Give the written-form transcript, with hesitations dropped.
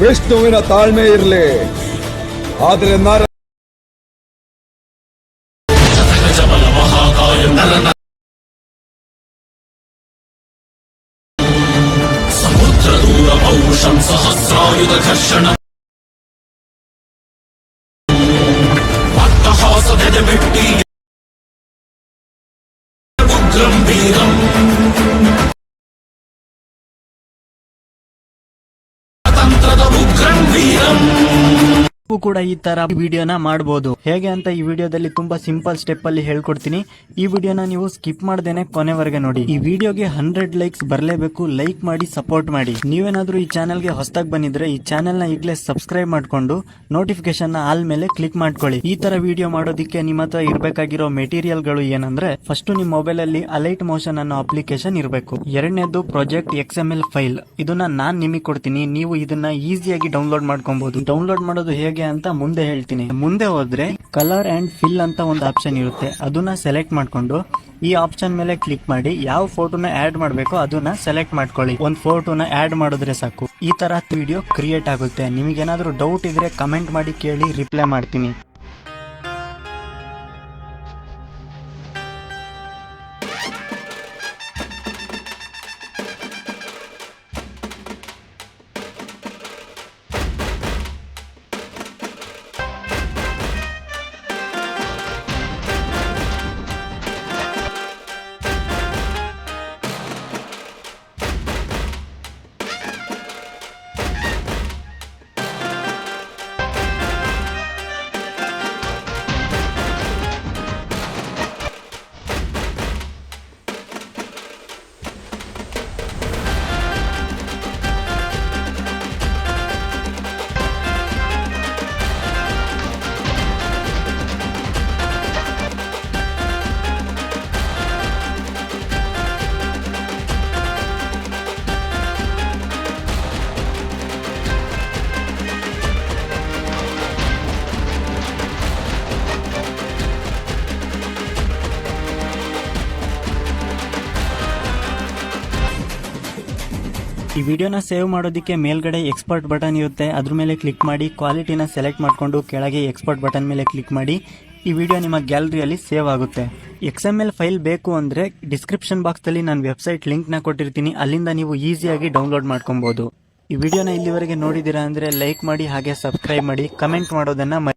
ವಿಷ್ಣುವಿನ ತಾಳ್ಮೆ ಇರಲಿ. ಆದ್ರೆ ಸಮುದ್ರ ದೂರ ಪೌರುಷಂ ಸಹಸ್ರಾಯುಧ ಘರ್ಷಣ ಅಟ್ಟಹಾಸದೆದೆಬಿಟ್ಟಿ ಉಗ್ರಂ ವೀರಂ ತಂತ್ರದ ಉಗ್ರಂ ವೀರಂ. ಕೂಡ ಈ ತರ ವಿಡಿಯೋನ ಮಾಡಬಹುದು. ಹೇಗೆ ಅಂತ ಈ ವಿಡಿಯೋದಲ್ಲಿ ತುಂಬಾ ಸಿಂಪಲ್ ಸ್ಟೆಪ್ ಅಲ್ಲಿ ಹೇಳ್ಕೊಡ್ತೀನಿ. ಈ ವಿಡಿಯೋನ ನೀವು ಸ್ಕಿಪ್ ಮಾಡ್ದೇನೆ ಕೊನೆವರೆಗೆ ನೋಡಿ. ಈ ವಿಡಿಯೋಗೆ 100 ಲೈಕ್ಸ್ ಬರಲೇಬೇಕು. ಲೈಕ್ ಮಾಡಿ ಸಪೋರ್ಟ್ ಮಾಡಿ. ನೀವೇನಾದ್ರೂ ಈ ಚಾನೆಲ್ಗೆ ಹೊಸದಾಗಿ ಬಂದಿದ್ರೆ ಈ ಚಾನೆಲ್ ನ ಈಗಲೇ ಸಬ್ಸ್ಕ್ರೈಬ್ ಮಾಡ್ಕೊಂಡು ನೋಟಿಫಿಕೇಶನ್ ನ ಆಲ್ ಮೇಲೆ ಕ್ಲಿಕ್ ಮಾಡ್ಕೊಳ್ಳಿ. ಈ ತರ ವಿಡಿಯೋ ಮಾಡೋದಕ್ಕೆ ನಿಮ್ಮ ಹತ್ರ ಇರಬೇಕಾಗಿರೋ ಮೆಟೀರಿಯಲ್ ಗಳು ಏನಂದ್ರೆ, ಫಸ್ಟ್ ನಿಮ್ಮ ಮೊಬೈಲ್ ಅಲ್ಲಿ ಅಲೈಟ್ ಮೋಷನ್ ಅನ್ನೋ ಅಪ್ಲಿಕೇಶನ್ ಇರಬೇಕು. ಎರಡನೇದು ಪ್ರಾಜೆಕ್ಟ್ XML ಫೈಲ್. ಇದನ್ನ ನಾನ್ ನಿಮಗೆ ಕೊಡ್ತೀನಿ. ನೀವು ಇದನ್ನ ಈಸಿಯಾಗಿ ಡೌನ್ಲೋಡ್ ಮಾಡ್ಕೊಬಹುದು. ಡೌನ್ಲೋಡ್ ಮಾಡೋದು ಹೇಗೆ ಅಂತ ಮುಂದೆ ಹೇಳ್ತೀನಿ. ಮುಂದೆ ಹೋದ್ರೆ ಕಲರ್ ಅಂಡ್ ಫಿಲ್ ಅಂತ ಒಂದು ಆಪ್ಷನ್ ಇರುತ್ತೆ. ಅದನ್ನ ಸೆಲೆಕ್ಟ್ ಮಾಡ್ಕೊಂಡು ಈ ಆಪ್ಷನ್ ಮೇಲೆ ಕ್ಲಿಕ್ ಮಾಡಿ ಯಾವ ಫೋಟೋನ ಆಡ್ ಮಾಡಬೇಕು ಅದನ್ನ ಸೆಲೆಕ್ಟ್ ಮಾಡ್ಕೊಳ್ಳಿ. ಒಂದು ಫೋಟೋನ ಆಡ್ ಮಾಡಿದ್ರೆ ಸಾಕು. ಈ ತರ ವಿಡಿಯೋ ಕ್ರಿಯೇಟ್ ಆಗುತ್ತೆ. ನಿಮಗೇನಾದ್ರೂ ಡೌಟ್ ಇದ್ರೆ ಕಮೆಂಟ್ ಮಾಡಿ ಕೇಳಿ, ರಿಪ್ಲೈ ಮಾಡ್ತೀನಿ. ಈ ವಿಡಿಯೋನ ಸೇವ್ ಮಾಡೋದಕ್ಕೆ ಮೇಲ್ಗಡೆ ಎಕ್ಸ್ಪೋರ್ಟ್ ಬಟನ್ ಇರುತ್ತೆ. ಅದ್ರ ಮೇಲೆ ಕ್ಲಿಕ್ ಮಾಡಿ ಕ್ವಾಲಿಟಿನ ಸೆಲೆಕ್ಟ್ ಮಾಡಿಕೊಂಡು ಕೆಳಗೆ ಎಕ್ಸ್ಪೋರ್ಟ್ ಬಟನ್ ಮೇಲೆ ಕ್ಲಿಕ್ ಮಾಡಿ. ಈ ವಿಡಿಯೋ ನಿಮ್ಮ ಗ್ಯಾಲರಿಯಲ್ಲಿ ಸೇವ್ ಆಗುತ್ತೆ. XML ಫೈಲ್ ಬೇಕು ಅಂದ್ರೆ ಡಿಸ್ಕ್ರಿಪ್ಷನ್ ಬಾಕ್ಸ್ ಅಲ್ಲಿ ನಾನು ವೆಬ್ಸೈಟ್ ಲಿಂಕ್ ನ ಕೊಟ್ಟಿರ್ತೀನಿ. ಅಲ್ಲಿಂದ ನೀವು ಈಸಿಯಾಗಿ ಡೌನ್ಲೋಡ್ ಮಾಡ್ಕೊಬಹುದು. ಈ ವಿಡಿಯೋನ ಇಲ್ಲಿವರೆಗೆ ನೋಡಿದೀರಾ ಅಂದ್ರೆ ಲೈಕ್ ಮಾಡಿ, ಹಾಗೆ ಸಬ್ಸ್ಕ್ರೈಬ್ ಮಾಡಿ, ಕಮೆಂಟ್ ಮಾಡೋದನ್ನ